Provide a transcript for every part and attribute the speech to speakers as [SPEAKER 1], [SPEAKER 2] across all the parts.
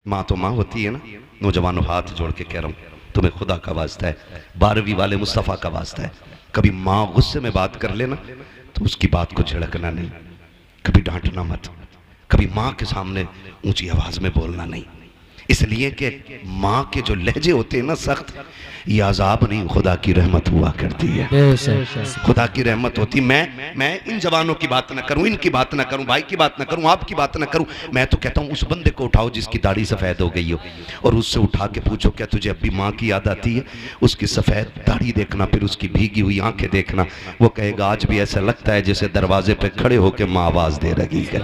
[SPEAKER 1] माँ तो माँ होती है ना। नौजवानों, हाथ जोड़ के कह रहा हूँ, तुम्हें खुदा का वास्ता है, 12वीं वाले मुस्तफ़ा का वास्ता है, कभी माँ गुस्से में बात कर लेना तो उसकी बात को झिड़कना नहीं, कभी डांटना मत, कभी माँ के सामने ऊंची आवाज में बोलना नहीं। इसलिए कि माँ के जो लहजे होते हैं ना सख्त, ये अजाब नहीं, खुदा की रहमत हुआ करती है, खुदा की रहमत होती। मैं इन जवानों की बात ना करूं, इनकी बात ना करूं, भाई की बात ना करूं, आपकी बात ना करूं। मैं तो कहता हूं उस बंदे को उठाओ जिसकी दाढ़ी सफ़ेद हो गई हो और उससे उठा के पूछो क्या तुझे अभी माँ की याद आती है? उसकी सफ़ेद दाढ़ी देखना, फिर उसकी भीगी हुई आंखें देखना, वो कहेगा आज भी ऐसा लगता है जैसे दरवाजे पे खड़े होकर माँ आवाज दे रही है।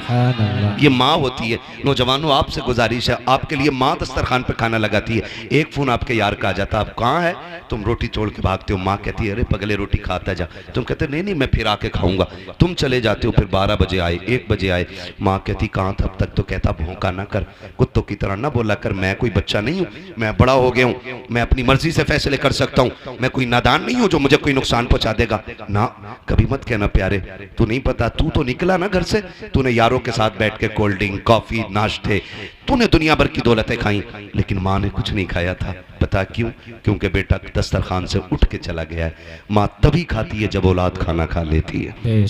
[SPEAKER 1] ये माँ होती है। नौजवानों, आपसे गुजारिश है, आपके लिए माँ दस्तरखान पे खाना लगाती है, एक फोन आपके यार का आ जाता, आप कहाँ है? तुम रोटी छोड़ के भागते हो, माँ कहती है अरे पगले रोटी खाता जा, तुम कहते नहीं नहीं मैं फिर आके खाऊंगा, तुम चले जाते हो, फिर 12 बजे आए, 1 बजे आए, माँ कहती कहाँ था अब तक? तो कहता भौंका ना कर, कुत्तों की तरह ना बोला कर, मैं कोई बच्चा नहीं हूँ, मैं बड़ा हो गया हूँ, मैं अपनी मर्जी से फैसले कर सकता हूँ, मैं कोई नादान नहीं हूँ जो मुझे कोई नुकसान पहुंचा देगा ना। कभी मत कहना प्यारे, तू नहीं पता, तू तो निकला ना घर से, तूने यारों के साथ बैठ के कोल्ड ड्रिंक, कॉफी, नाश्ते, तूने दुनिया भर की दौलतें खाई, लेकिन माँ ने कुछ नहीं खाया था। पता क्यों? क्योंकि बेटा दस्तरखान से उठ के चला गया है। माँ तभी खाती है जब औलाद खाना खा लेती है।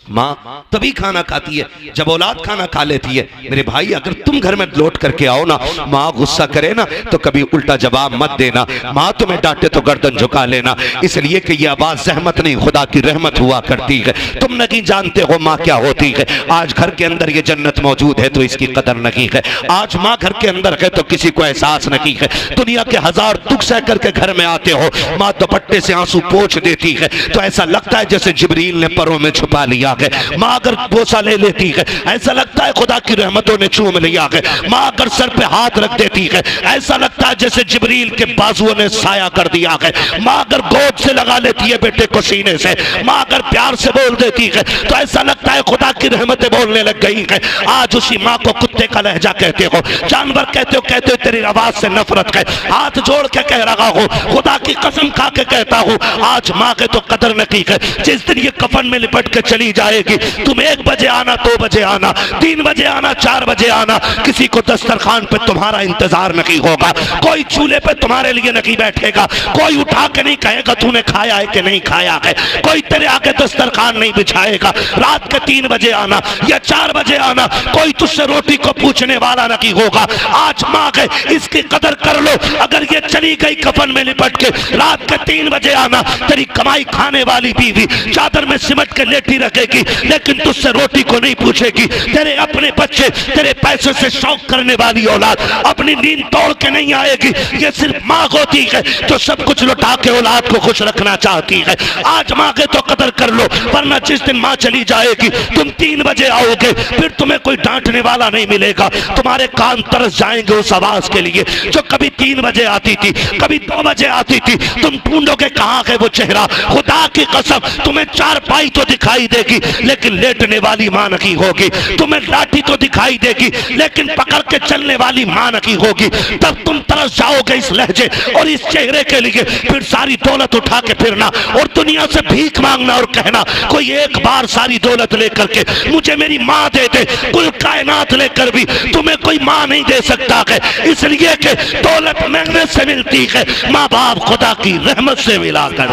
[SPEAKER 1] माँ तभी खाना खाती है जब औलाद खाना खा लेती है। मेरे भाई, अगर तुम घर में लौट करके आओ ना, माँ गुस्सा करे ना तो कभी उल्टा जवाब मत देना, माँ तुम्हें डांटे तो गर्दन झुका लेना, इसलिए कि यह आवाज जहमत नहीं, खुदा की रहमत हुआ करती है। तुम नहीं जानते हो माँ क्या होती है। आज घर के अंदर ये जन्नत मौजूद है तो इसकी कदर नहीं है। आज माँ घर के अंदर है तो किसी को एहसास नहीं है। दुनिया के हजार दुख सह करके घर में आते हो, माँ दुपट्टे से आंसू पोंछ देती है तो ऐसा लगता है जैसे जिब्रील ने परों में छुपा लिया है। माँ अगर बोसा ले लेती है ऐसा लगता है खुदा की रहमतों ने चूम लिया है। माँ अगर सर पे हाथ रख देती है ऐसा लगता है जैसे जिब्रील के बाजुओं ने साया कर दिया है। माँ अगर गोद से लगा लेती है बेटे को सीने से, माँ अगर प्यार से बोल देती है तो ऐसा लगता है खुदा की रहमतें बोलने लग गई है। आज उसी माँ को कुत्ते का लहजा कहते हो, जानवर कहते हो तेरी आवाज से नफरत है। हाथ जोड़ के कह रहा हूँ, खुदा की कसम खा के कहता हूँ, आज माँ के तो कदर नहीं है। जिस दिन ये कफन में लिपट के चली जाएगी, तुम 1 बजे आना, 2 बजे आना, 3 बजे आना, 4 बजे आना, किसी को दस्तरखान पे तुम्हारा इंतजार नहीं होगा, कोई चूल्हे पे तुम्हारे लिए नहीं बैठेगा, कोई उठा के नहीं कहेगा तूने खाया है कि नहीं खाया है, कोई तेरे आगे दस्तरखान नहीं बिछाएगा। रात के 3 बजे आना या 4 बजे आना, कोई तुझसे रोटी को पूछने वाला नहीं होगा। आज माँ है, इसकी कदर कर लो। अगर ये चली गई कफन में लिपट के, रात के 3 बजे आना, तेरी कमाई खाने वाली बीवी चादर में सिमट के लेटी रखेगी लेकिन तुझसे रोटी को नहीं पूछेगी। तेरे अपने बच्चे, तेरे पैसे से शौक करने वाली औलाद अपनी नींद तोड़ के नहीं आएगी। ये सिर्फ माँ होती है जो सब कुछ लुटा के औलाद को खुश रखना चाहती है। आज माँ के तो कदर कर लो, वरना जिस दिन माँ चली जाएगी तुम 3 बजे आओगे, फिर तुम्हें कोई डांटने वाला नहीं मिलेगा। तुम्हारे कान तरस जाएंगे उस आवाज के लिए जो कभी 3 बजे आती थी, कभी 2 बजे आती थी। तुम ढूंढोगे कहाँ है वो चेहरा। खुदा की कसम, तुम्हें 4 पाई तो दिखाई देगी लेकिन लेटने वाली माँ नहीं होगी। तुम्हें लाठी तो दिखाई देगी लेकिन पकड़ के चलने वाली माँ नहीं होगी। तब तुम तरस जाओगे इस लहजे और इस चेहरे के लिए। फिर सारी दौलत उठा के फिरना और दुनिया से भीख मांगना और कहना कोई एक बार सारी दौलत लेकर के मुझे मेरी माँ दे दे। कुल कायनात लेकर भी तुम्हें कोई माँ नहीं दे सकता है, इसलिए कि दौलत मेहनत से मिलती है, माँ बाप खुदा की रहमत से मिलाकर।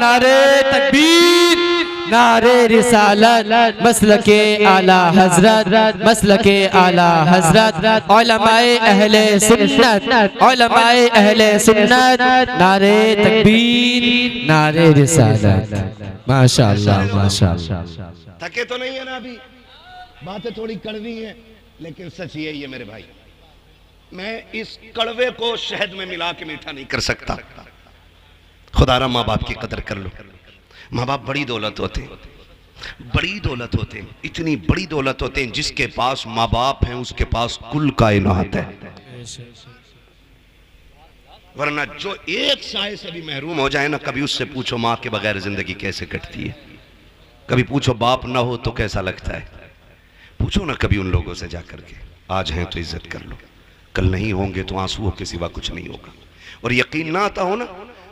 [SPEAKER 2] नारे तकबीर, नारे रिसालत, मसलके आला हजरत, मसलके आला हजरत, उलमाए अहले सुन्नत, उलमाए अहले सुन्नत, नारे तकबीर, नारे रिसालत। माशाअल्लाह माशाअल्लाह।
[SPEAKER 1] थके तो नहीं है ना? अभी बातें थोड़ी कड़वी हैं लेकिन सच यही है मेरे भाई, मैं इस कड़वे को शहद में मिला के मीठा नहीं कर सकता। खुदारा माँ बाप की कदर कर लो। माँ बाप बड़ी दौलत होते हैं, बड़ी दौलत होते हैं, इतनी बड़ी दौलत होते हैं जिसके पास माँ बाप हैं उसके पास कुल कायनात है। वरना जो एक साए से भी महरूम हो जाए ना, कभी उससे पूछो माँ के बगैर जिंदगी कैसे कटती है, कभी पूछो बाप ना हो तो कैसा लगता है, पूछो ना कभी उन लोगों से जाकर के। आज हैं तो इज्जत कर लो, कल नहीं होंगे तो आंसुओं के सिवा कुछ नहीं होगा। और यकीन ना आता हो ना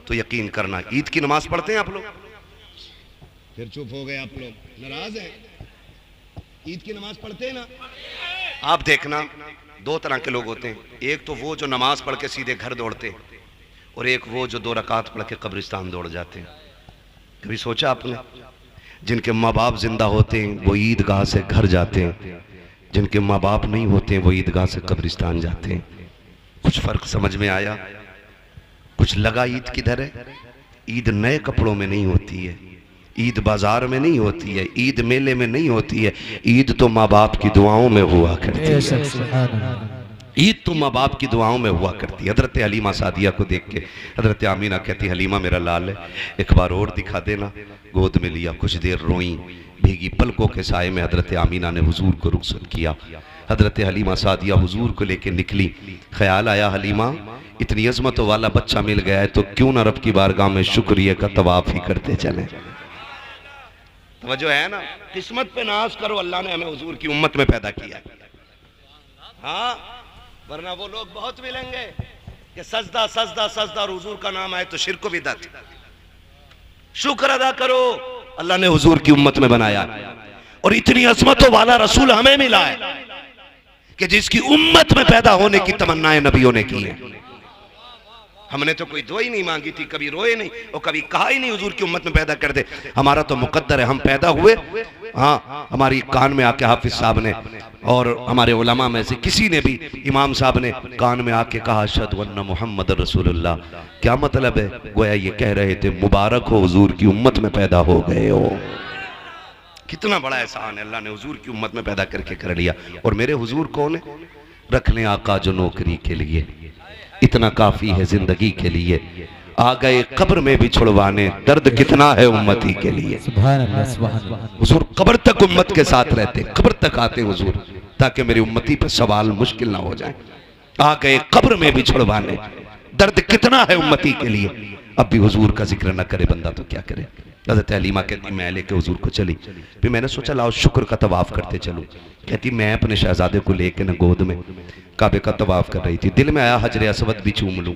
[SPEAKER 1] तो यकीन करना, ईद की नमाज पढ़ते हैं आप लोग? फिर चुप हो गए आप लोग, नाराज हैं? ईद की नमाज पढ़ते हैं ना? आप देखना दो तरह के लोग होते हैं, एक तो वो जो नमाज पढ़ के सीधे घर दौड़ते, और एक वो जो 2 रकात पढ़ के कब्रिस्तान दौड़ जाते हैं। कभी सोचा आपने? जिनके माँ बाप जिंदा होते हैं वो ईदगाह से घर जाते हैं, जिनके माँ बाप नहीं होते हैं वो ईदगाह से कब्रिस्तान जाते हैं। कुछ फर्क समझ में आया? कुछ लगा ईद किधर है? ईद नए कपड़ों में नहीं होती है, ईद बाजार में नहीं होती है, ईद मेले में नहीं होती है, ईद तो माँ बाप की दुआओं में हुआ करती है। ईद तो माँ बाप की दुआओं में हुआ करती है। हजरत हलीमा सादिया को देख के हजरत आमीना कहती, हलीमा मेरा लाल है, एक बार और दिखा देना। गोद में लिया, कुछ देर रोई, भीगी पलकों के साए में हजरत आमीना ने हुजूर को रुखसत किया। हजरत हलीमा सादिया हुजूर को लेके निकली। ख्याल आया, हलीमा इतनी अजमतों वाला बच्चा मिल गया है तो क्यों ना रब की बारगाह में शुक्रिया का तवाफ ही करते चले। तवज्जो है ना? किस्मत पे नाज करो, अल्लाह ने हमें हुजूर की उम्मत में पैदा किया। हाँ, वरना वो लोग बहुत मिलेंगे कि सजदा सजदा सजदा और हुजूर का नाम आए तो शिर्क को बिदअत। शुक्र अदा करो, अल्लाह ने हुजूर की उम्मत में बनाया, और इतनी अजमतों वाला रसूल हमें मिला है कि जिसकी उम्मत में पैदा होने की तमन्नाएं नबियों ने की हैं। हमने तो कोई दुआ ही नहीं मांगी थी, कभी रोए नहीं और कभी कहा ही नहीं हुजूर की उम्मत में पैदा कर दे। हमारा तो मुकद्दर है, हम पैदा हुए। हाँ, हमारी कान में आके हाफिज साहब ने और हमारे उलमा में से किसी ने भी, इमाम साहब ने कान में आके कहा अशहदु अन्ना मुहम्मद रसूलुल्लाह। क्या मतलब है? गोया ये कह रहे थे मुबारक हो हुजूर की उम्मत में पैदा हो गए हो। कितना बड़ा एहसान है, अल्लाह ने हुजूर की उम्मत में पैदा करके कर लिया। और मेरे हुजूर कौन है? रख लें आका जो नौकरी के लिए, इतना काफी है जिंदगी के लिए। आ गए कब्र में भी छुड़वाने, दर्द कितना है उम्मती के लिए। सुभान अल्लाह, सुभान अल्लाह। हुजूर कब्र तक उम्मत के साथ रहते, कब्र तक आते हुजूर, ताकि मेरी उम्मती पे सवाल मुश्किल ना हो जाए। आ गए कब्र में भी छुड़वाने, दर्द कितना है उम्मती के लिए। अब भी हुजूर का जिक्र न करे बंदा तो क्या करे। हज़रत हलीमा कहती मैं लेके हुजूर को चली, फिर मैंने सोचा लाओ शुक्र का तवाफ करते चलूं। कहती मैं अपने शहजादे को लेके न गोद में काबे का तवाफ कर रही थी, दिल में आया हजरे असवद भी चूम लूं।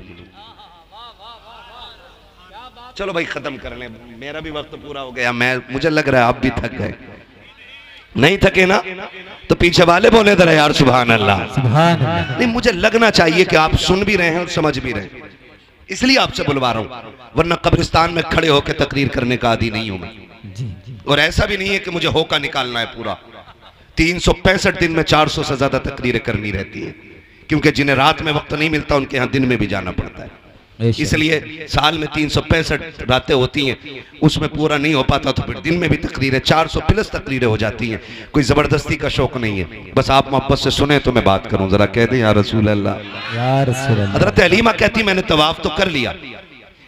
[SPEAKER 1] चलो भाई खत्म कर लें, मेरा भी वक्त पूरा हो गया। मुझे लग रहा है आप भी थक गए। नहीं थके ना तो पीछे वाले बोले जरा यार सुभान अल्लाह, सुभान अल्लाह। नहीं, मुझे लगना चाहिए कि आप सुन भी रहे हैं और समझ भी रहे हैं, इसलिए आपसे बुलवा रहा हूं, वरना कब्रिस्तान में खड़े होकर तकरीर करने का आदी नहीं हूं मैं। और ऐसा भी नहीं है कि मुझे होका निकालना है पूरा। 365 दिन में 400 से ज्यादा तकरीरें करनी रहती है, क्योंकि जिन्हें रात में वक्त नहीं मिलता उनके यहाँ दिन में भी जाना पड़ता है। इसलिए साल में 365 रातें होती हैं, उसमें पूरा नहीं हो पाता तो फिर दिन में भी तकरीरें 400 प्लस तकरीरें हो जाती हैं। कोई जबरदस्ती का शौक नहीं है, बस आप मोहब्बत से सुने तो मैं बात करूं। जरा कह दें या रसूल अल्लाह, या रसूल अल्लाह। हज़रत हलीमा कहती मैंने तवाफ तो कर लिया,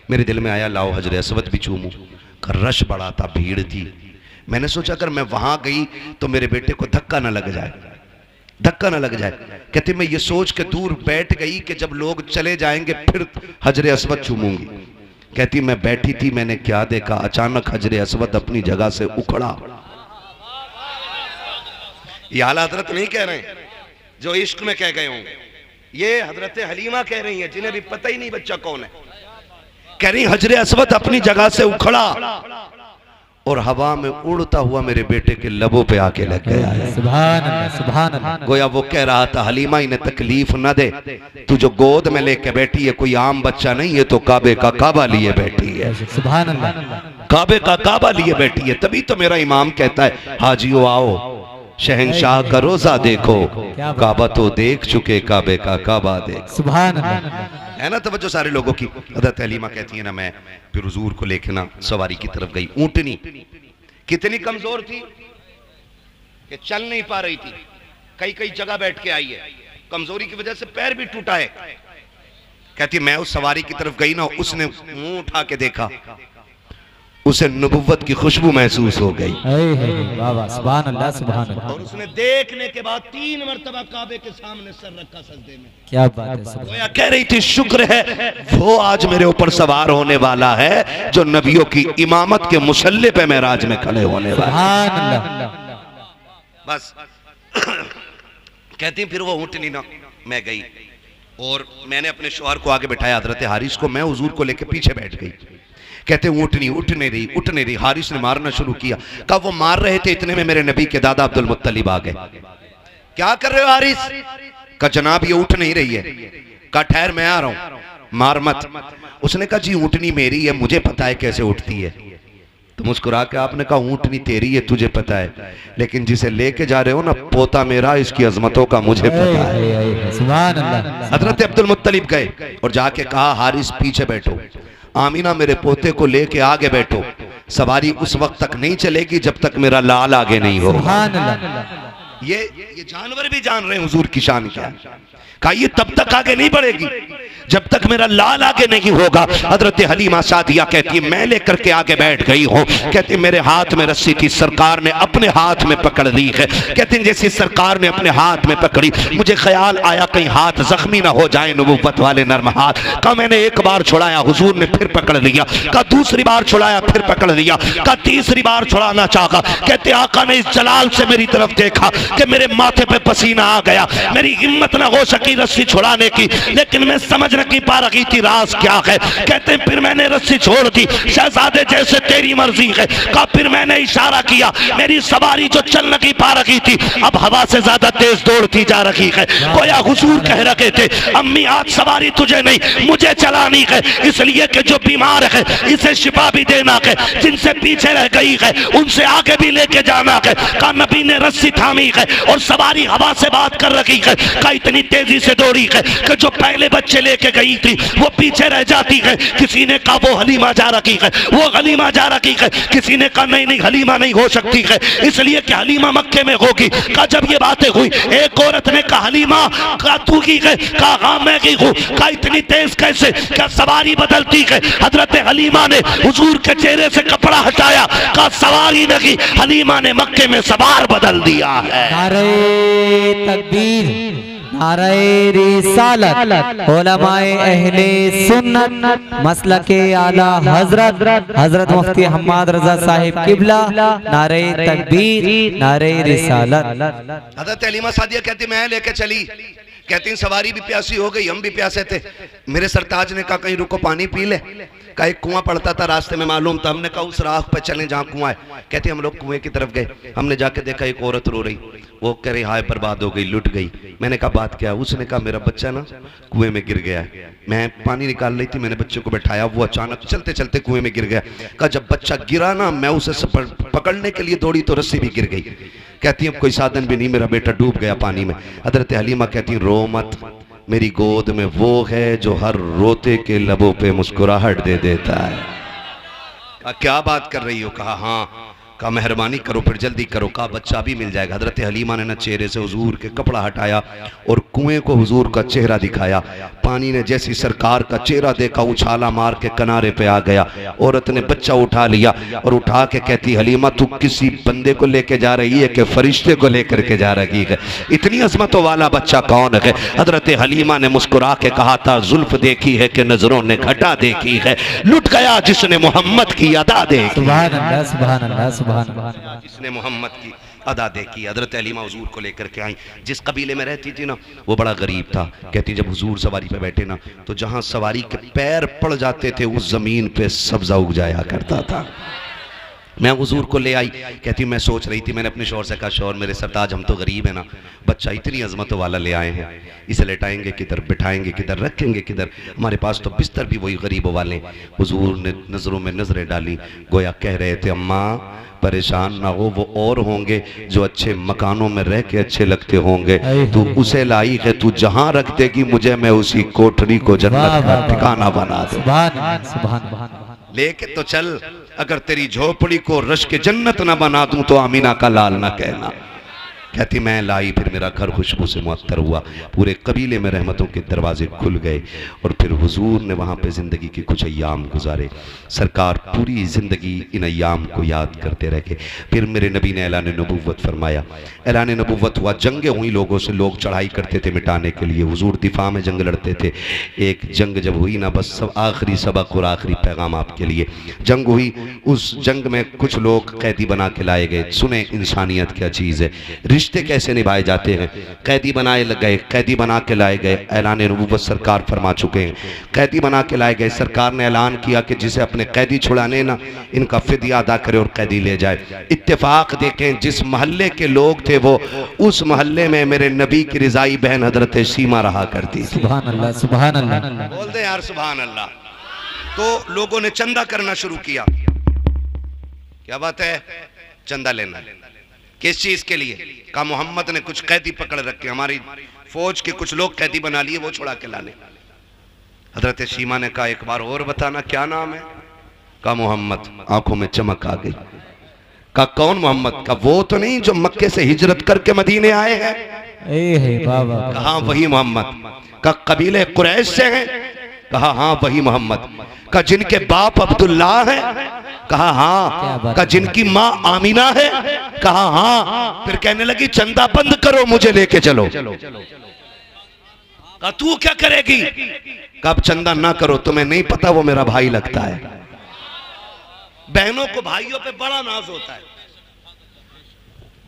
[SPEAKER 1] मेरे दिल में आया लाओ हजरे असवद भी चूमूं। रश बड़ा था, भीड़ थी। मैंने सोचा अगर मैं वहां गई तो मेरे बेटे को धक्का ना लग जाए, धक्का ना लग जाए। कहते मैं ये सोच के दूर बैठ गई कि जब लोग चले जाएंगे फिर हजरे असवद चूमूंगी। कहती मैं बैठी थी, मैंने क्या देखा, अचानक हजरे असवद अपनी जगह से उखड़ा। ये आला हजरत नहीं कह रहे हैं जो इश्क में कह गए होंगे, ये हजरत हलीमा कह रही हैं जिन्हें भी पता ही नहीं बच्चा कौन है। कह रही हजरे असवद अपनी जगह से उखड़ा और हवा में उड़ता हुआ मेरे बेटे के लबों पे आके लग गया है। सुभान अल्लाह, सुभान अल्लाह। गोया वो कह रहा था हलीमा इन्हें तकलीफ न दे, तू जो गोद में लेके बैठी है कोई आम बच्चा नहीं है, तो काबे का काबा लिए बैठी है। सुभान अल्लाह, काबे का काबा लिए बैठी है। तभी तो मेरा इमाम कहता है हाजियो आओ शहंशाह का रोजा देखो, काबा तो देख चुके काबे का काबा देख। सुभान अल्लाह, है ना तवज्जो सारे लोगों की। हज़रत हलीमा कहती है ना मैं फिर हुजूर को लेके ना सवारी की तरफ गई। ऊंटनी कितनी कमजोर थी कि चल नहीं पा रही थी, कई कई जगह बैठ के आई है, कमजोरी की वजह से पैर भी टूटा है। कहती मैं उस सवारी की तरफ गई ना, उसने मुंह उठा के देखा, उसे नबुव्वत की खुशबू महसूस हो गई। सुभान अल्लाह, सुभान अल्लाह। और उसने देखने के बाद 3 मरतबा काबे के सामने सर रखा सजदे में। क्या बात है। गोया कह रही थी शुक्र है वो आज मेरे ऊपर सवार होने वाला है जो नबियों की इमामत के मुसल्ले पे मेराज में खड़े होने वाला है। बस कहती फिर वो ऊँटनी ना मैं गई और मैंने अपने शौहर को आगे बैठाया, हजरत हारिस को, मैं हुजूर को लेके पीछे बैठ गई। कहते ऊँटनी उठने रही। हारिस ने मारना शुरू किया। कब वो मार रहे थे इतने में मेरे नबी के दादा अब्दुल मुत्तलिब आ गए। क्या कर रहे हो हारिस? का जनाब ये उठ नहीं रही है। का ठहर मैं आ रहा हूं, मार मत। उसने कहा जी ऊँटनी मेरी है, मुझे पता है कैसे उठती है। तो मुस्कुरा के आपने कहा ऊँटनी तेरी है, तुझे पता है, लेकिन जिसे लेके जा रहे हो ना पोता मेरा, इसकी अजमतों का मुझे पता है।
[SPEAKER 2] सुभान अल्लाह।
[SPEAKER 1] हजरत अब्दुल मुत्तलिब गए और जाके कहा हारिस पीछे बैठो, आमीना मेरे पोते को लेके आगे बैठो, सवारी उस वक्त तक नहीं चलेगी जब तक मेरा लाल आगे नहीं हो।
[SPEAKER 2] सुभान अल्लाह।
[SPEAKER 1] ये जानवर भी जान रहे हैं हुजूर की शान क्या। कहा ये तब तक आगे नहीं बढ़ेगी जब तक मेरा लाल आगे नहीं होगा। हजरत हलीमा सादिया कहती है मैं लेकर के आगे बैठ गई हूँ। कहती मेरे हाथ में रस्सी थी, सरकार ने अपने हाथ में पकड़ ली है। कहती जैसे सरकार ने अपने हाथ में पकड़ी, मुझे ख्याल आया कहीं हाथ जख्मी ना हो जाए, नबुव्वत वाले नर्म हाथ। कहा मैंने एक बार छुड़ाया, हुजूर ने फिर पकड़ लिया। कहा दूसरी बार छुड़ाया, फिर पकड़ लिया। कहा तीसरी बार छुड़ाना चाहा। कहते आका ने इस जलाल से मेरी तरफ देखा कि मेरे माथे पे पसीना आ गया, मेरी हिम्मत ना हो सकी रस्सी छुड़ाने की, लेकिन मैं समझ नहीं पा रही थी राज क्या है। कहते फिर मैंने रस्सी छोड़ दी, शहजादे जैसे तेरी मर्जी है। कहा फिर मैंने इशारा किया, मेरी सवारी जो चल नहीं पा रही थी अब हवा से ज्यादा तेज दौड़ती जा रही है। गोया हुजूर कह रहे थे अम्मी आज सवारी तुझे नहीं मुझे चलानी है, इसलिए कि जो बीमार है इसे शिफा भी देना है, जिनसे पीछे रह गई है उनसे आगे भी लेके जाना है। कहा नबी ने रस्सी थामी है और सवारी हवा से बात कर रही है। कहा इतनी तेजी से दौड़ी है कि जो पहले बच्चे लेके गई थी वो पीछे रह जाती है। किसी ने कहा वो हलीमा जा रही है, वो हलीमा जा रही है। किसी ने कहा नहीं नहीं हलीमा नहीं हो सकती है, इसलिए कि हलीमा मक्के में होगी। कहा जब ये बातें हुई एक औरत ने कहा हलीमा कहा तू की गए? कहा हाँ मैं की हूँ। कहा इतनी तेज कैसे? क्या सवारी बदलती है? हजरत हलीमा ने हुजूर के चेहरे से कपड़ा हटाया। कहा सवारी नहीं, हलीमा ने मक्के में सवार बदल दिया है।
[SPEAKER 2] नारे तकबीर, नारे रिसालत, उलमाए अहले सुन्नत, मसलके आला हजरत हजरत मुफ्ती हम्माद रजा साहिब किबला, नारे तकबीर, नारे रिसालत।
[SPEAKER 1] हजरत हलीमा सादिया कहती मैं लेके चली। कहती सवारी भी प्यासी हो गई, हम भी प्यासे थे। मेरे सरताज ने कहा कहीं रुको पानी पी ले। का एक कुआं पड़ता था रास्ते में मालूम था, हमने कहा उस राह पे चलें जहाँ कुआं है। कहते हम लोग कुएं की तरफ गए, हमने जाके देखा एक औरत रो रही, वो कह रही हाय बर्बाद हो गई, लुट गई। मैंने कहा बात क्या? उसने कहा मेरा बच्चा ना कुएं में गिर गया है, मैं पानी निकाल रही थी, मैंने बच्चे को बैठाया, वो अचानक चलते चलते कुएं में गिर गया। कहा जब बच्चा गिरा ना मैं उसे पकड़ने के लिए दौड़ी तो रस्सी भी गिर गई। कहती अब कोई साधन भी नहीं, मेरा बेटा डूब गया पानी में। हजरत हलीमा कहती रो मत, मेरी गोद में वो है जो हर रोते के लबों पे मुस्कुराहट दे देता है। क्या बात कर रही हो? कहा हाँ। कहा मेहरबानी करो फिर जल्दी करो। कहा बच्चा भी मिल जाएगा। हजरत हलीमा ने ना चेहरे से हुजूर के कपड़ा हटाया और कुएं को हुजूर का चेहरा दिखाया। पानी ने जैसी सरकार का चेहरा देखा उछाला मार के किनारे पे आ गया। औरत ने बच्चा उठा लिया और उठा के कहती हलीमा तू किसी बंदे को लेके जा रही है कि फरिश्ते को लेकर के जा रही है? इतनी अजमतों वाला बच्चा कौन है? हजरत हलीमा ने मुस्कुरा के कहा था जुल्फ देखी है कि नजरों ने घटा देखी है, लुट गया जिसने मोहम्मद की अदा देखी।
[SPEAKER 2] सुभान अल्लाह, सुभान अल्लाह, सुभान अल्लाह।
[SPEAKER 1] जिसने मोहम्मद की अदा देखी। हजरत हलीमा हुजूर को लेकर के आई। जिस कबीले में रहती थी ना वो बड़ा गरीब था। कहती जब हुजूर सवारी पे बैठे ना तो जहां सवारी के पैर पड़ जाते थे उस जमीन पे सब्जा उग जाया करता था। मैं हुजूर को ले आई। कहती मैं सोच रही थी, मैंने अपने शौहर से कहा शौहर मेरे सरताज हम तो गरीब है ना, बच्चा इतनी अजमतों वाला ले आए हैं, इसे लेटाएंगे किधर, बिठाएंगे किधर, रखेंगे किधर, हमारे पास तो बिस्तर भी वही गरीबों वाले। हुजूर ने नजरों में नजरें डाली, गोया कह रहे थे अम्मा परेशान ना हो, वो और होंगे जो अच्छे मकानों में रह के अच्छे लगते होंगे, तू उसे लाई है, तू जहां रख देगी मुझे मैं उसी कोठरी को जन्नत का ठिकाना बना दूं। लेके तो चल, अगर तेरी झोपड़ी को रश के जन्नत ना बना दूं तो आमीना का लाल ना कहना। कहती मैं लाई, फिर मेरा घर खुशबू से मुअत्तर हुआ, पूरे कबीले में रहमतों के दरवाजे खुल गए और फिर हुजूर ने वहाँ पे ज़िंदगी के कुछ अय्याम गुजारे। सरकार पूरी ज़िंदगी इन अय्याम को याद करते रहे। फिर मेरे नबी ने ऐलान नबुव्वत फरमाया, ऐलान नबुव्वत हुआ, जंगें हुई लोगों से, लोग चढ़ाई करते थे मिटाने के लिए, हुजूर दिफा में जंग लड़ते थे। एक जंग जब हुई ना, बस सब आखिरी सबक और आखिरी पैगाम आपके लिए। जंग हुई, उस जंग में कुछ लोग कैदी बना के लाए गए। सुने इंसानियत क्या चीज़ है। रिश्ते कैसे निभाए जाते हैं। कैदी बनाए गए, कैदी बना के लाए गए, ऐलान नबूवत सरकार फरमा चुके हैं। कैदी बना के लाए गए, सरकार ने ऐलान किया कि जिसे अपने कैदी छुड़ाने ना, इनका फिदिया अदा करे और कैदी ले जाए। इत्तेफाक देखें, जिस मोहल्ले के लोग थे वो उस मोहल्ले में मेरे नबी की रिजाई बहन हजरत सीमा रहा करती थी।
[SPEAKER 2] सुभान अल्लाह, सुभान अल्लाह।
[SPEAKER 1] बोल दे यार सुभान अल्लाह। तो लोगों ने चंदा करना शुरू किया। क्या बात है? चंदा लेना। किस चीज के लिए? कहा मोहम्मद ने कुछ कैदी पकड़ रखे, हमारी फौज के कुछ लोग कैदी बना लिए, वो छुड़ा के लाने। हजरत सीमा ने कहा एक बार और बताना क्या नाम है? कहा मोहम्मद। आंखों में चमक आ गई। कहा कौन मोहम्मद? का वो तो नहीं जो मक्के से हिजरत करके मदीने आए हैं? कहा वही मोहम्मद। का कबीले कुरैश से हैं? कहा हाँ वही मोहम्मद। का जिनके बाप अब्दुल्ला है? कहा हाँ। का जिनकी माँ आमीना है? कहा हाँ। फिर कहने लगी चंदा बंद करो, मुझे लेके चलो। कहा तू क्या करेगी? कब चंदा ना करो, तुम्हें नहीं पता वो मेरा भाई लगता है। बहनों को भाइयों पे बड़ा नाज होता है,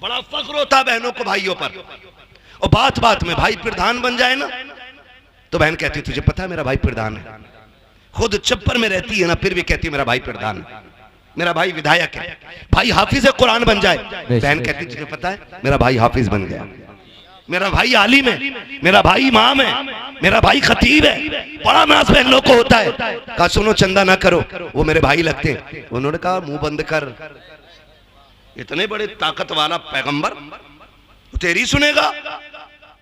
[SPEAKER 1] बड़ा फख्र होता है बहनों को भाइयों पर। और बात बात में भाई प्रधान बन जाए ना, तो बहन कहती तुझे पता है मेरा भाई प्रधान है। खुद चप्पर में रहती है ना, फिर भी कहती मेरा भाई प्रधान है, मेरा भाई विधायक है। भाई हाफिज कुरान बन जाए, बहन कहती तुझे पता है मेरा भाई हाफिज बन गया, मेरा भाई आलिम है, मेरा भाई इमाम है, मेरा भाई खतीब है। बड़ा नाज बहनों को होता है। कहा सुनो चंदा ना करो, वो मेरे भाई लगते हैं। उन्होंने कहा मुंह बंद कर, इतने बड़े ताकत वाला पैगंबर तेरी सुनेगा?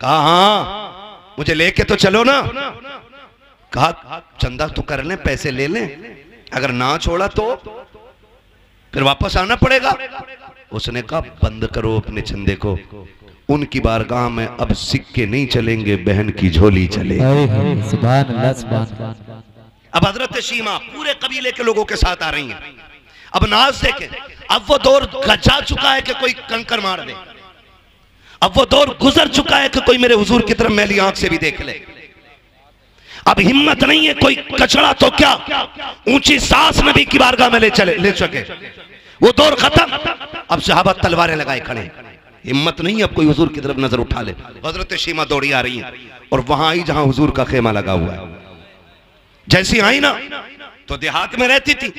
[SPEAKER 1] कहा हाँ मुझे लेके तो चलो ना। कहा चंदा तो कर ले, पैसे ले लें, अगर ना छोड़ा तो फिर वापस आना पड़ेगा। उसने कहा बंद करो अपने चंदे को, उनकी बारगाह में अब सिक्के नहीं चलेंगे, बहन की झोली चले।
[SPEAKER 2] सुभान अल्लाह, सुभान अल्लाह।
[SPEAKER 1] अब हजरत सीमा पूरे कबीले के लोगों के साथ आ रही हैं। अब नाज देखे, अब वो दौर जा चुका है कि कोई कंकर मार दे, अब वो दौर गुजर चुका है कि कोई मेरे हुजूर की तरफ मैली आंख से भी देख ले। अब हिम्मत नहीं है कोई कचड़ा तो क्या ऊंची सांस नबी की बारगाह में ले सके। वो दौर खत्म। अब सहाबा तलवारें लगाए खड़े, हिम्मत नहीं अब कोई हुजूर की तरफ नजर उठा ले। हजरत सीमा दौड़ी आ रही है और वहां आई जहां हुजूर का खेमा लगा हुआ है। जैसी आई ना तो देहात में रहती थी,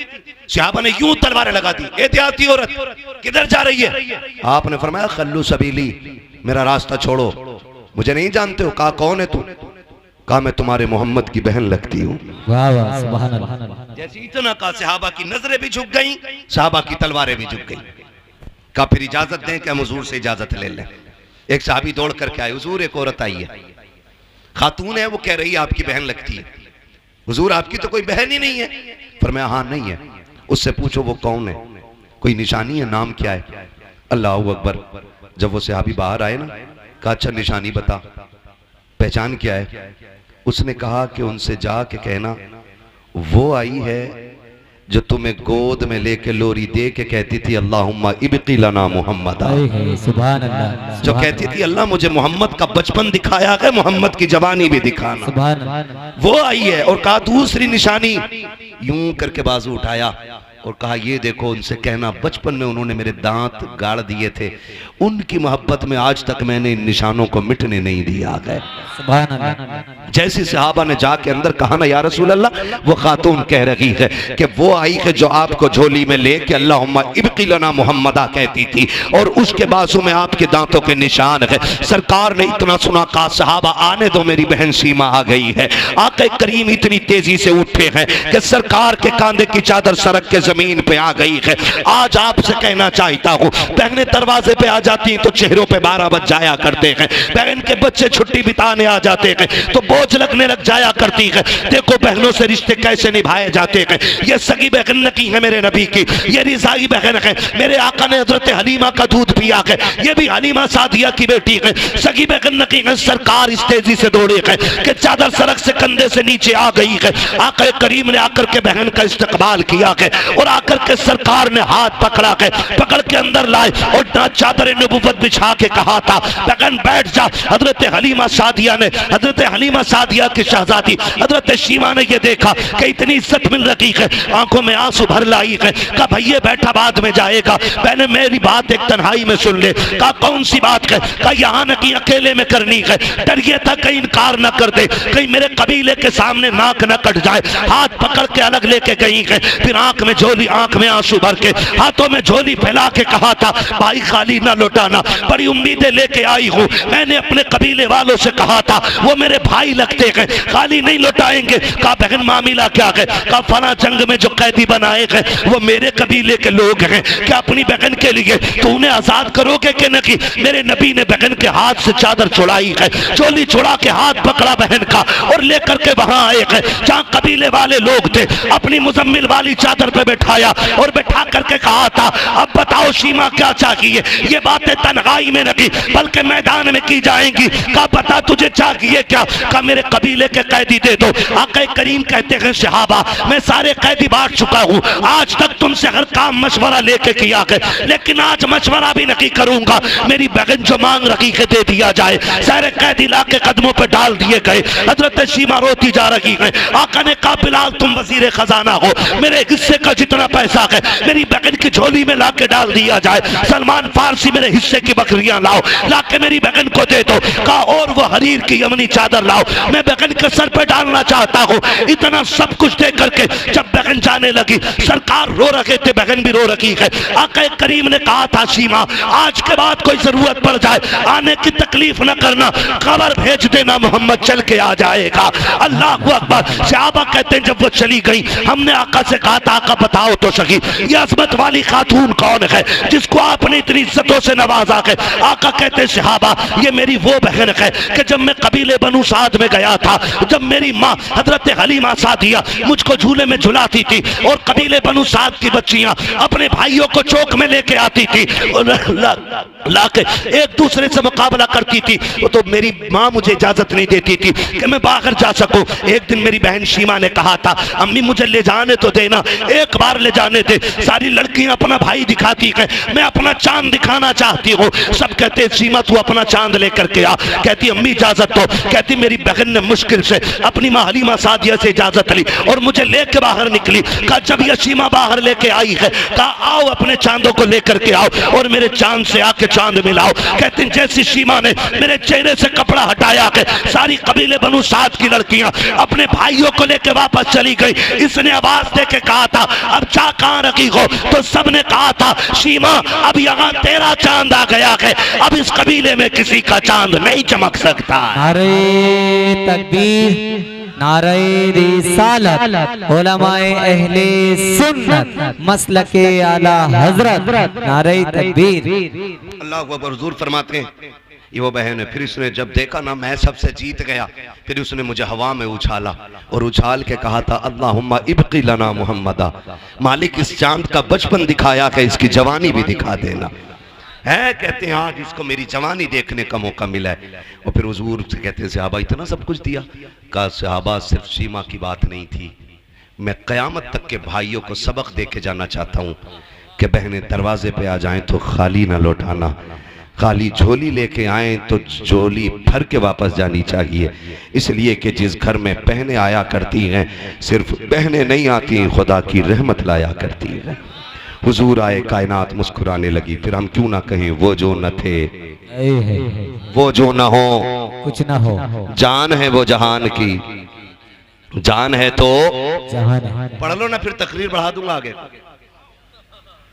[SPEAKER 1] सहाबा ने यूं तलवारें लगा दी, ए देहाती औरत किधर जा रही है? आपने फरमाया खल्लू सबीली, मेरा रास्ता छोड़ो, मुझे नहीं जानते हो। कहा कौन है तू? कहा मैं तुम्हारे मोहम्मद की बहन लगती हूँ।
[SPEAKER 2] वाह वाह, सुभान अल्लाह।
[SPEAKER 1] जैसे इतना कहा सहाबा की नजरें भी झुक गई, सहाबा की तलवारें भी झुक गई। कहा फिर इजाजत दें कि हम हुजूर से इजाजत ले लें। एक साहबी दौड़ करके आए, हुजूर एक औरत आई है, खातून है, वो कह रही है आपकी बहन लगती है। हुजूर आपकी तो कोई बहन ही नहीं है। फरमाया हाँ नहीं है। उससे पूछो वो कौन है, कोई निशानी है, नाम क्या है? अल्लाह अकबर। जब वो सहाबी बाहर आए ना, कहा अच्छा निशानी बता, पहचान क्या है? उसने कहा कि उनसे जाके कहना वो आई है जो तुम्हें गोद में लेके लोरी दे के कहती थी अल्लाहुम्मा इब्की लना मोहम्मद।
[SPEAKER 2] सुभान अल्लाह।
[SPEAKER 1] जो कहती थी अल्लाह मुझे मोहम्मद का बचपन दिखाया है, मोहम्मद की जवानी भी दिखाना।
[SPEAKER 2] सुभान अल्लाह।
[SPEAKER 1] वो आई है। और कहा दूसरी निशानी, यूं करके बाजू उठाया और कहा ये देखो, उनसे कहना बचपन में उन्होंने मेरे दांत गाड़ दिए थे, उनकी मोहब्बत में आज तक मैंने इन निशानों को मिटने नहीं दिया है।
[SPEAKER 2] सुभान अल्लाह।
[SPEAKER 1] जैसी सहाबा ने जाके अंदर कहा ना या रसूल अल्लाह, वो खातून कह रही है कि वो आई है जो आपको झोली में लेके अल्लाहुम्मा इब्की लना मोहम्मदा कहती थी, और उसके बाजू में आपके दांतों के निशान है। सरकार ने इतना सुना, कहा सहाबा आने दो, मेरी बहन सीमा आ गई है। आके करीम इतनी तेजी से उठे हैं कि सरकार के कांधे की चादर सरक के जमीन पे आ गई है। आज आपसे कहना चाहता हूँ, बहनें दरवाजे पे आ जाती हैं तो चेहरों पे 12 बज जाया करते हैं, बहन के बच्चे छुट्टी बिताने आ जाते हैं तो बोझ लगने लग जाया करती है। देखो बहनों से रिश्ते कैसे निभाए जाते हैं। ये सगी बहन नहीं है मेरे नबी की, ये रिजाई बहन है। मेरे आका ने हजरत हलीमा का दूध पिया है, ये भी हलीमा सादिया की बेटी है। सगी बहन नहीं है। सरकार इस तेजी से दौड़े है कि चादर सड़क से कंधे से नीचे आ गई है। आका करीम ने आकर के बहन का इस्तकबाल किया है और और आकर के सरकार ने हाथ पकड़ के अंदर लाए और चादर नबुव्वत बिछा के कहा था बहन बैठ जा। हजरत हलीमा सादिया ने, हजरत हलीमा सादिया की शहजादी हजरत शीमा ने ये देखा कि इतनी इज्जत मिल रही है, आंखों में आंसू भर लाई है। कहा भैया बैठा बाद में जाएगा। मैंने मेरी बात एक तन्हाई में सुन ले। कहा कौन सी बात है? कहा यहाँ न की अकेले में करनी है। डर ये था कहीं इनकार न कर दे, कहीं मेरे कबीले के सामने नाक न कट जाए। हाथ पकड़ के अलग लेके गई है, फिर आंख में झोली, आंख में आंसू भर के, हाथों में झोली फैला के कहा था भाई खाली ना लौटाना, बड़ी उम्मीदें लेके आई हूँ। मैंने अपने कबीले वालों से कहा था, वो मेरे भाई लगते हैं, खाली नहीं लौटाएंगे। कहा बहन मामला क्या है? कहा फला जंग में जो कैदी बनाए गए वो मेरे कबीले के लोग हैं। क्या अपनी बहन के लिए तो उन्हें आजाद करोगे कि नहीं? मेरे नबी ने बहन के हाथ से चादर छुड़ाई है, चोली छुड़ा के हाथ पकड़ा बहन का और लेकर के वहां आए हैं जहां कबीले वाले लोग थे। अपनी मुजम्मिल वाली चादर पे बैठाया और बैठा करके कहा था अब बताओ शीमा क्या चाहिए? ये बातें तन्हाई में नहीं बल्कि मैदान में की जाएंगी। कहा बता तुझे चाहिए क्या? कहा मेरे कबीले के कैदी दे दो। आका करीम कहते हैं सहाबा मैं सारे कैदी बांट चुका हूँ, आज तक तुमसे हर काम मशवरा लेके किया है, लेकिन आज मशवरा भी नहीं करूंगा। मेरी बहन जो मांग रही है दे दिया जाए। सारे कैदी ला के कदमों पे डाल दिए गए। हजरत शीमा रोती जा रही है। आका ने कहा बिलाल तुम वजीर खजाना हो, मेरे हिस्से का जितना पैसा है मेरी बहन की झोली में ला के डाल दिया जाए। सलमान फारसी मेरे हिस्से की बकरियां लाओ, ला के मेरी बहन को दे दो। कहा और वो हरीर की यमनी चादर लाओ, मैं बहन के सर पे डालना चाहता हूँ। इतना सब कुछ दे करके जब बहन जाने लगी, सरकार रो रहे थे, बहन भी रो रही है। आका करीम ने कहा था शीमा आज के बाद कोई जरूरत पड़ जाए आने की तकलीफ न करना, खबर भेज देना मोहम्मद चल के आ जाएगा। अल्लाह अकबर। सहाबा कहते हैं जब वो चली गई हमने आका से कहा था आका बताओ तो सही ये अजमत वाली खातून कौन है जिसको आपने इतनी इज्जतों से नवाजा है? आका कहते हैं सहाबा ये मेरी वो बहन है कि जब मैं कबीले बनु साद में गया था, जब मेरी माँ हजरत हलीमा सादिया मुझको झूले में झुलाती थी और कबीले बनु साद की बच्चियां अपने भाइयों को चौक में लेके आती थी और लाके एक दूसरे से मुकाबला करती थी, तो मेरी माँ मुझे इजाजत नहीं देती थी कि मैं बाहर जा सकूं। एक दिन मेरी बहन शीमा ने कहा था अम्मी मुझे ले जाने तो देना, एक बार ले जाने दे। सारी लड़कियां अपना भाई दिखाती है, मैं अपना चांद दिखाना चाहती हूँ। सब कहते शीमा तू अपना चांद लेकर के आ। कहती अम्मी इजाजत दो। कहती मेरी बहन ने मुश्किल से अपनी माँ हलीमा सादिया से इजाजत ली और मुझे लेके बाहर निकली। कहा जब यह शीमा बाहर लेके आई है कहा आओ अपने चांदों को लेकर के आओ और मेरे चांद से आके चांद मिलाओ। कहते जैसी शीमा ने मेरे चेहरे से कपड़ा हटाया है सारी कबीले बनु साद की लड़कियां अपने भाइयों को लेकर वापस चली गई। इसने आवाज दे के कहा था अब चा कहां रखी हो? तो सबने कहा था शीमा अब यहाँ तेरा चांद आ गया है, अब इस कबीले में किसी का चांद नहीं चमक सकता।
[SPEAKER 2] नारे तकबीर, नारे रिसालत, उलमाए अहले सुन्नत, मसलके आला हजरत, नारे तकबीर।
[SPEAKER 1] अल्लाह अकबर। हुजूर फरमाते हैं ये वो बहन है। फिर उसने जब देखा ना मैं सबसे जीत गया, फिर उसने मुझे हवा में उछाला और उछाल के कहा था अल्लाहुम्मा इब्की लना मुहम्मदा, मालिक इस चांद का बचपन दिखाया कि इसकी जवानी भी दिखा देना है। कहते हैं आज इसको मेरी जवानी देखने का मौका मिला है। और फिर हुजूर से कहते हैं सहाबा इतना सब कुछ दिया? कहा सहाबा सिर्फ सीमा की बात नहीं थी, मैं कयामत तक के भाइयों को सबक दे के जाना चाहता हूँ कि बहनें दरवाजे पे आ जाएं तो खाली ना लौटाना, खाली झोली लेके आए तो झोली भर के वापस जानी चाहिए। इसलिए कि जिस घर में बहनें आया करती हैं सिर्फ बहनें नहीं आती, खुदा की रहमत लाया करती है। हुजूर आए, कायनात मुस्कुराने लगी। फिर हम क्यों ना कहें वो जो न थे, वो जो न हो,
[SPEAKER 2] कुछ ना हो,
[SPEAKER 1] जान है वो जहान की, जान है तो
[SPEAKER 2] जहान है।
[SPEAKER 1] पढ़ लो ना, फिर तकरीर बढ़ा दूंगा आगे।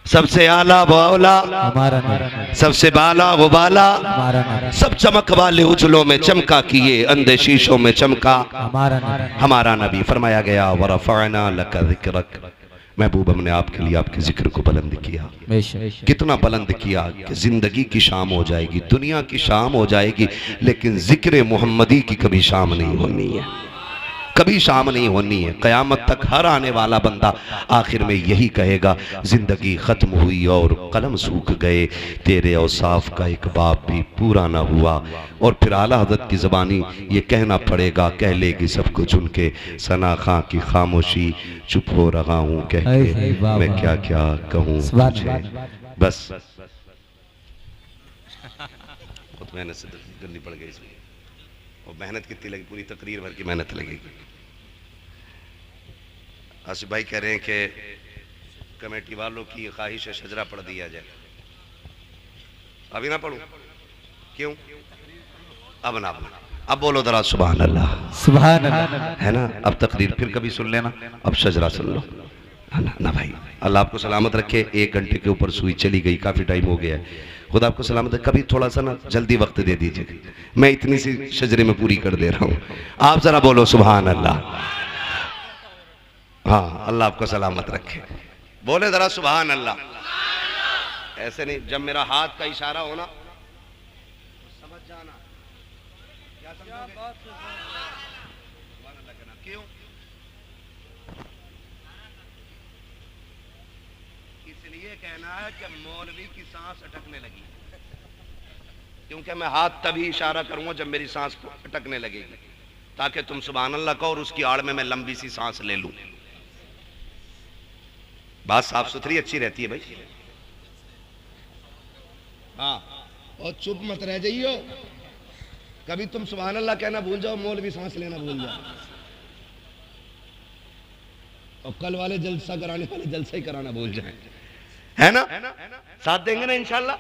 [SPEAKER 1] सबसे आला वो औला,
[SPEAKER 2] हमारा नबी,
[SPEAKER 1] सबसे बाला वो बाला,
[SPEAKER 2] हमारा नबी,
[SPEAKER 1] सब चमक वाले उजलों में चमका किए, अंधे शीशों में चमका
[SPEAKER 2] हमारा नबी,
[SPEAKER 1] हमारा नबी। फरमाया गया वरफ़अना लका ज़िक्रक, महबूब हमने आपके लिए आपके जिक्र को बुलंद किया।
[SPEAKER 2] बेशक
[SPEAKER 1] कितना बुलंद किया कि जिंदगी की शाम हो जाएगी, दुनिया की शाम हो जाएगी, लेकिन जिक्र मोहम्मदी की कभी शाम नहीं होनी है। कभी शाम नहीं होनी है। क़यामत तक हर आने वाला बंदा आखिर में यही कहेगा, जिंदगी खत्म हुई और कलम सूख गए, तेरे औसाफ का एक बाब भी पूरा ना हुआ। और फिर आला हज़रत की ज़बानी ये कहना पड़ेगा, कह लेगी सब कुछ उनके, सना खां की खामोशी, चुप हो रहा हूँ कह के मैं क्या क्या कहूँ तुझे। बस बहुत मेहनत से करनी पड़ गई इसमें, और मेहनत कितनी लगी, पूरी तकरीर भर की मेहनत लगेगी। आसिफ भाई कह रहे हैं कि कमेटी वालों की ख्वाहिश है शजरा पढ़ दिया जाए। अभी ना पढ़ूं? क्यों? अब ना, अब बोलो जरा सुभान अल्लाह,
[SPEAKER 2] सुभान अल्लाह,
[SPEAKER 1] है ना। अब तकरीर फिर कभी सुन लेना, अब शजरा सुन लो ना भाई। अल्लाह आपको सलामत रखे। 1 घंटे के ऊपर सुई चली गई, काफी टाइम हो गया है। खुदा आपको सलामत रखे। कभी थोड़ा सा ना जल्दी वक्त दे दीजिए, मैं इतनी सी शजरे में पूरी कर दे रहा हूँ। आप जरा बोलो सुभान अल्लाह। हाँ, अल्लाह आपको सलामत रखे। बोले जरा सुभान अल्लाह। ऐसे नहीं, जब मेरा हाथ का इशारा होना समझ जाना। क्या समझोगे? क्यों? इसलिए कहना है कि मौलवी की सांस अटकने लगी, क्योंकि मैं हाथ तभी इशारा करूंगा जब मेरी सांस अटकने लगेगी, ताकि तुम सुभान अल्लाह कहो और उसकी आड़ में मैं लंबी सी सांस ले लूं। बात साफ सुथरी अच्छी रहती है भाई। हाँ, और चुप मत रह जाइयो, कभी तुम सुभान अल्लाह कहना भूल जाओ, मौलवी सांस लेना भूल जाओ, और कल वाले जलसा कराने वाले जलसा ही कराना भूल जाए, है ना। साथ देंगे ना इंशाल्लाह,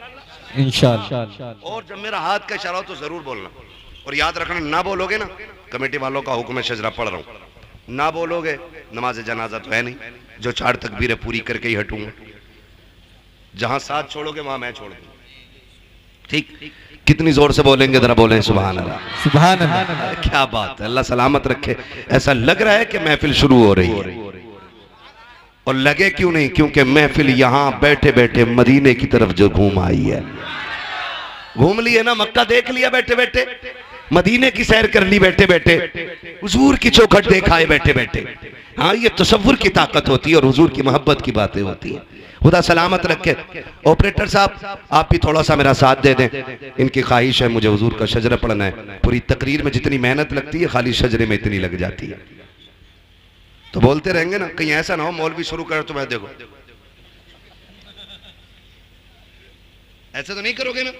[SPEAKER 2] इंशाअल्लाह।
[SPEAKER 1] और जब मेरा हाथ का इशारा हो तो जरूर बोलना, और याद रखना, ना बोलोगे ना, कमेटी वालों का हुक्म है, शजरा पढ़ रहा हूं, ना बोलोगे नमाज जनाजा तो है नहीं, जो 4 तकबीरें पूरी करके ही हटूंगा। जहां साथ छोड़ोगे वहां मैं छोड़ दूंगा, ठीक? कितनी जोर से बोलेंगे जरा बोलें सुभान अल्लाह,
[SPEAKER 2] सुभान अल्लाह।
[SPEAKER 1] क्या बात है, अल्लाह सलामत रखे। ऐसा लग रहा है कि महफिल शुरू हो रही है, और लगे क्यों नहीं, क्योंकि महफिल यहां बैठे बैठे मदीने की तरफ जो घूम आई है। घूम लिए ना, मक्का देख लिया बैठे बैठे, मदीने की सैर कर ली बैठे बैठे, हुजूर की चौखट देखा है बैठे बैठे। हाँ, ये तसव्वुर की ताकत होती है और हुजूर की मोहब्बत की बातें होती हैं। खुदा सलामत रखे। ऑपरेटर साहब आप भी थोड़ा सा मेरा साथ दे दें, इनकी ख्वाहिश है मुझे हुजूर का शजरा पढ़ना है। पूरी तकरीर में जितनी मेहनत लगती है खाली शजरे में इतनी लग जाती है, तो बोलते रहेंगे ना, कहीं ऐसा ना हो मौलवी शुरू करे तो मैं देखो, ऐसे तो नहीं करोगे ना।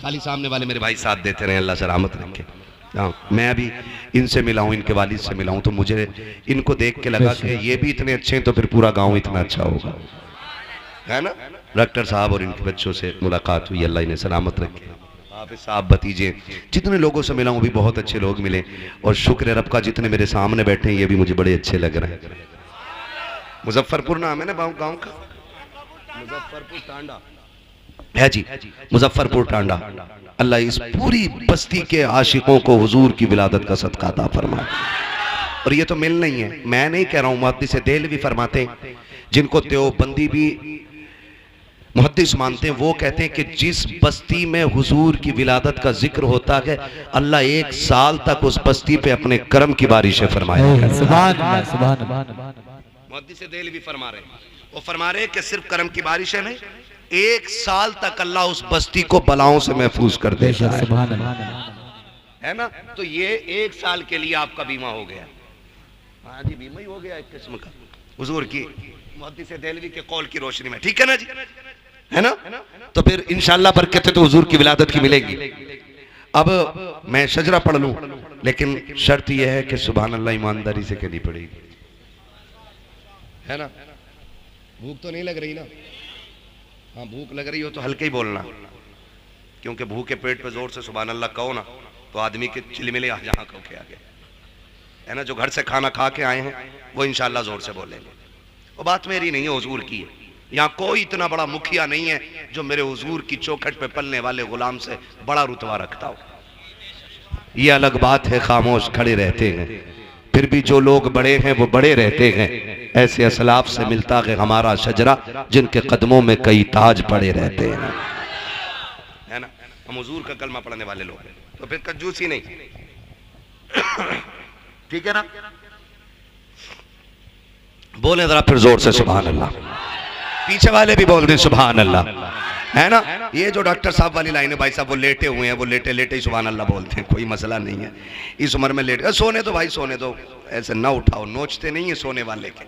[SPEAKER 1] खाली सामने वाले मेरे भाई साथ देते रहे, अल्लाह सलामत रखे। हाँ, मैं अभी इनसे मिला हूँ, इनके वालिद से मिला हूँ, तो मुझे इनको देख के लगा कि ये भी इतने अच्छे हैं तो फिर पूरा गांव इतना अच्छा होगा, है ना। डॉक्टर साहब और इनके बच्चों से मुलाकात हुई, अल्लाह इन्हें सलामत रखे। हाफिज साहब, भतीजे, जितने लोगों से मिला हूँ भी बहुत अच्छे लोग मिले, और शुक्र है रब का जितने मेरे सामने बैठे हैं ये भी मुझे बड़े अच्छे लग रहे हैं। मुजफ्फरपुर नाम है ना गाँव का, मुजफ्फरपुर टांडा है जी, मुजफ्फरपुर टांडा। अल्लाह इस पूरी बस्ती के आशिकों को हुजूर की विलादत का सदका अता फरमाए। और ये तो मिल नहीं है, मैं नहीं कह रहा हूँ, मुहद्दिस देहलवी फरमाते हैं, जिनको देवबंदी भी मुहद्दिस मानते हैं, वो कहते हैं कि जिस बस्ती में हुजूर की विलादत का जिक्र होता है, अल्लाह 1 साल तक उस बस्ती पे अपने करम की बारिशें फरमाया।
[SPEAKER 2] सुभान अल्लाह, सुभान अल्लाह।
[SPEAKER 1] मुहद्दिस देहलवी फरमा रहे हैं, वो फरमा रहे हैं कि सिर्फ करम की बारिशें नहीं, 1 साल तक अल्लाह उस बस्ती को बलाओं से महफूज कर देता है,
[SPEAKER 2] सुभान अल्लाह,
[SPEAKER 1] है ना। तो ये 1 साल के लिए आपका बीमा हो गया। हाँ जी, बीमा ही हो गया एक किस्म का, हुजूर की मुहद्दिस देहलवी के कौल की रोशनी में, ठीक है ना जी, है ना। तो फिर इंशाअल्लाह बरकत तो हुजूर की विलादत की मिलेगी। अब मैं शजरा पढ़ लूं, लेकिन शर्त यह है कि सुभान अल्लाह ईमानदारी से कहनी पड़ेगी, है ना। भूख तो नहीं लग रही ना? हाँ, भूख लग रही हो तो हल्के ही बोलना, क्योंकि भूखे पेट पे जोर से सुभान अल्लाह कहो ना तो आदमी के चिलमिले यहाँ कहो के आगे, है ना। जो घर से खाना खा के आए हैं वो इंशाअल्लाह जोर से बोलेंगे। वो बात मेरी नहीं है, हुजूर की है। यहाँ कोई इतना बड़ा मुखिया नहीं है जो मेरे हुजूर की चौखट पे पलने वाले गुलाम से बड़ा रुतबा रखता हो। ये अलग बात है, खामोश खड़े रहते हैं, फिर भी जो लोग बड़े हैं वो बड़े रहते हैं। ऐसे असलाफ से मिलता है हमारा शजरा, जिनके कदमों में कई ताज पड़े रहते हैं, है ना। हम हुजूर का कलमा पढ़ने वाले लोग हैं, तो फिर कंजूसी नहीं, ठीक है ना? बोले जरा फिर जोर से सुभान अल्लाह, पीछे वाले भी बोल दें सुभान अल्लाह, है ना? ये जो डॉक्टर साहब वाली लाइन है भाई साहब, वो लेटे हुए हैं, वो लेटे लेटे ही सुभान अल्लाह बोलते हैं, कोई मसला नहीं है। इस उम्र में लेटे सोने दो भाई, सोने दो, ऐसे ना उठाओ, नोचते नहीं है सोने वाले के।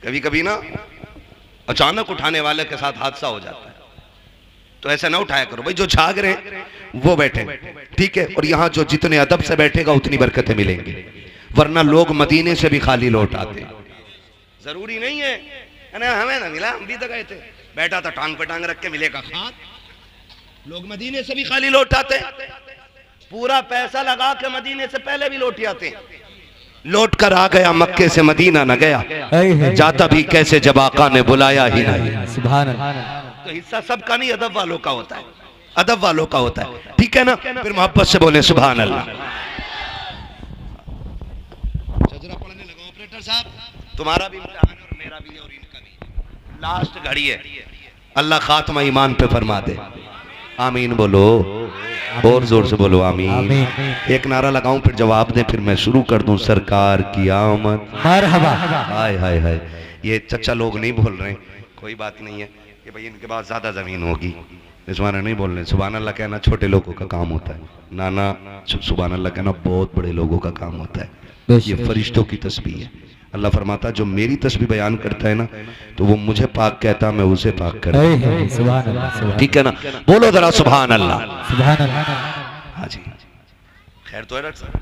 [SPEAKER 1] कभी कभी ना अचानक उठाने वाले के साथ हादसा हो जाता है, तो ऐसा ना उठाया करो भाई। जो जाग रहे हैं वो बैठे, ठीक है? और यहाँ जो जितने अदब से बैठेगा उतनी बरकतें मिलेंगी, वरना लोग मदीने से भी खाली लौट आते। जरूरी नहीं है ना, हमें ना मिला, हम भी तो गए थे, बैठा था टांग पे टांग रख के मिलेगा खाद। लोग मदीने से भी खाली लौट आते, पूरा पैसा लगा के मदीने से पहले भी लौट आते। लौट कर आ गया मक्के से मदीना न गया, जाता भी कैसे जब आका ने बुलाया ही नहीं।
[SPEAKER 2] सुभान अल्लाह।
[SPEAKER 1] तो हिस्सा सबका नहीं, अदब वालों का होता है, अदब वालों का होता है, ठीक है ना? फिर मोहब्बत से बोले सुभान अल्लाह। जरा पढ़ने लगा ऑपरेटर साहब, तुम्हारा भी इम्तिहान है और मेरा भी है और इनका भी, लास्ट घड़ी है, अल्लाह खात्मा ईमान पे फरमा दे। आमीन बोलो, और जोर से बोलो आमीन। एक नारा लगाऊं फिर जवाब दें, फिर मैं शुरू कर दूं। सरकार की आमद
[SPEAKER 2] मरहबा।
[SPEAKER 1] हाय हाय हाय, ये चचा लोग नहीं बोल रहे, कोई बात नहीं है, ये भाई इनके पास ज्यादा जमीन होगी, इसमाना नहीं बोल रहे। सुभान अल्लाह कहना छोटे लोगों का काम होता है, नाना सुभान अल्लाह कहना बहुत बड़े लोगों का काम होता है। ये फरिश्तों की तस्बीह है। अल्लाह फरमाता जो मेरी तस्बीह बयान करता है ना, तो वो मुझे पाक कहता, मैं उसे पाक करता हूं।
[SPEAKER 2] सुभान अल्लाह।
[SPEAKER 1] ठीक है ना? बोलो जरा सुभान अल्लाह।
[SPEAKER 2] सुभान अल्लाह।
[SPEAKER 1] हाँ जी, खैर तो है डॉक्टर साहब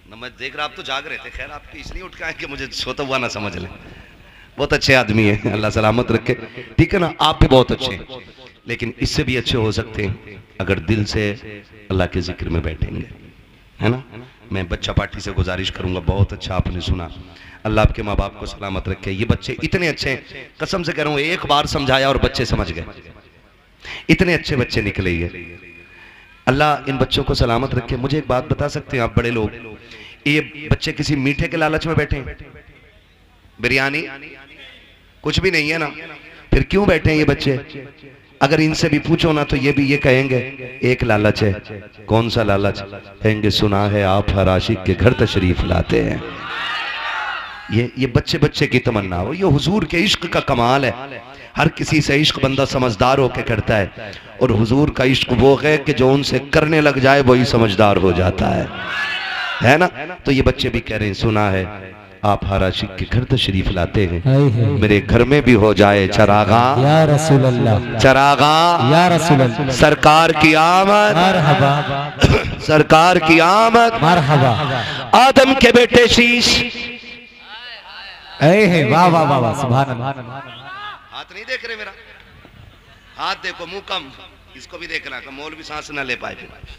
[SPEAKER 1] ना, मैं देख रहा आप तो जाग रहे थे, खैर आपके इसलिए उठ के आए कि मुझे सोता हुआ ना समझ लें। बहुत अच्छे आदमी है, अल्लाह सलामत रखे, ठीक है ना? आप भी बहुत अच्छे हैं, लेकिन इससे भी अच्छे हो सकते हैं अगर दिल से अल्लाह के जिक्र में बैठेंगे, है ना? मैं बच्चा पार्टी से गुजारिश करूंगा, बहुत अच्छा आपने सुना, अल्लाह आपके माँ बाप को सलामत रखे। ये बच्चे इतने अच्छे हैं, कसम से कह रहा हूँ, एक बार समझाया और बच्चे समझ गए, इतने अच्छे बच्चे निकले ये। अल्लाह इन बच्चों को सलामत रखे। मुझे एक बात बता सकते हैं आप बड़े लोग, ये बच्चे किसी मीठे के लालच में बैठे हैं? बिरयानी कुछ भी नहीं है ना, फिर क्यों बैठे हैं ये बच्चे? अगर इनसे भी पूछो ना तो ये भी ये कहेंगे एक लालच है। कौन सा लालच? कहेंगे सुना है आप हर आशिक के घर तशरीफ लाते हैं। ये बच्चे बच्चे की तमन्ना हो, ये हुजूर के इश्क का कमाल है। हर किसी से इश्क बंदा समझदार होकर करता है, और हुजूर का इश्क वो है कि जो उनसे करने लग जाए वही समझदार हो जाता है ना? तो ये बच्चे भी कह रहे हैं सुना है आप हर आशिक के घर तशरीफ लाते हैं, मेरे घर में भी हो जाए चरागा
[SPEAKER 2] या रसूल अल्लाह,
[SPEAKER 1] चरागा
[SPEAKER 2] या रसूल अल्लाह।
[SPEAKER 1] सरकार की आमद
[SPEAKER 2] मरहबा,
[SPEAKER 1] सरकार की आमद।
[SPEAKER 2] मरहबा।
[SPEAKER 1] आदम के बेटे शीश,
[SPEAKER 2] वाह वाह वाह वाह, सुभान अल्लाह।
[SPEAKER 1] हाथ नहीं देख रहे मेरा? हाथ देखो, मुंह कम, इसको भी देखना कि मौलवी सांस ना ले पाए। फिर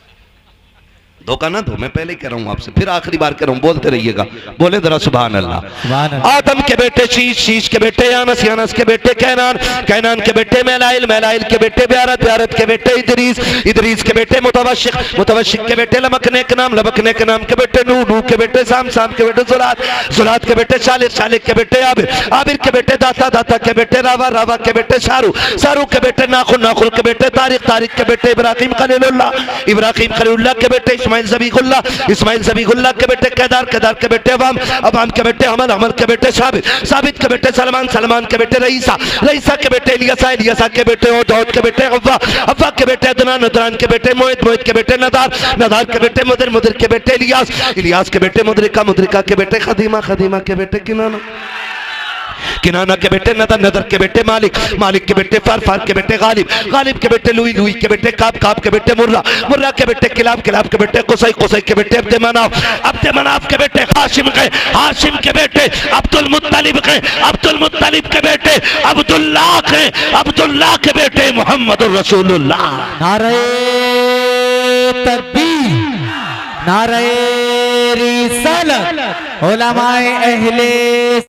[SPEAKER 1] धोखा ना दो, मैं पहले कह रहा हूं आपसे, फिर आखिरी बार कह रहा हूं, बोलते रहिएगा। बोले जरा सुभान अल्लाह। आदम के बेटे शीश, शीश के बेटे यानस, यानस के बेटे कैनान, कैनान के बेटे मैलाइल, मैलाइल के बेटे ब्यारत, ब्यारत के बेटे इदरीस, इदरीस के बेटे मुतवशिक, मुतवशिक के बेटे लमकने के नाम, लमकने के नाम के बेटे नूह, नूह के बेटे साम, साम के बेटे जुलात, जुलात के बेटे शालिक, शालिक के बेटे आबिर, आबिर के बेटे दाता, दाता के बेटे रावा, रावा के बेटे शारू, शारू के बेटे नाखुल, नाखुल के बेटे तारिक, तारिक के बेटे इब्राहिम खलीलुल्लाह, इब्राहिम खलीलुल्लाह के बेटे इस्माइल ज़बीहुल्लाह, इस्माइल ज़बीहुल्लाह के बेटे केदार, केदार के बेटे अवाम, अवाम के बेटे अमल, अमल के बेटे साबित, साबित के बेटे सलमान, सलमान के बेटे रईसा, रईसा के बेटे इलियासा, इलियासा के बेटे दाऊद के बेटे अव्वा, अव्वा के बेटे अदनान, अदनान के बेटे मोहित, मोहित के बेटे नदार, नदार के बेटे मुदर, मुदर के बेटे इलियास, इलियास के बेटे मुदरिका, मुदरिका के बेटे खदीमा, खदीमा के बेटे किनाना, किनाना के बेटे नदर, नदर के बेटे मालिक, मालिक के बेटे फार, फार के बेटे गालिब, गालिब के बेटे लुई, लुई के बेटे काब, काब के बेटे मुर्रा, मुर्रा के बेटे किलाब, किलाब के बेटे कुसै, कुसै के बेटे अब्दे मनाफ, अब्दे मनाफ के बेटे हाशिम गए, हाशिम के बेटे अब्दुल मुत्तलिब गए, अब्दुल मुत्तलिब के बेटे अब्दुल्लाह गए, अब्दुल्लाह के बेटे मोहम्मद रसूलुल्लाह।
[SPEAKER 2] नारे तकबीर, नारे रिसालत, उलमाए अहले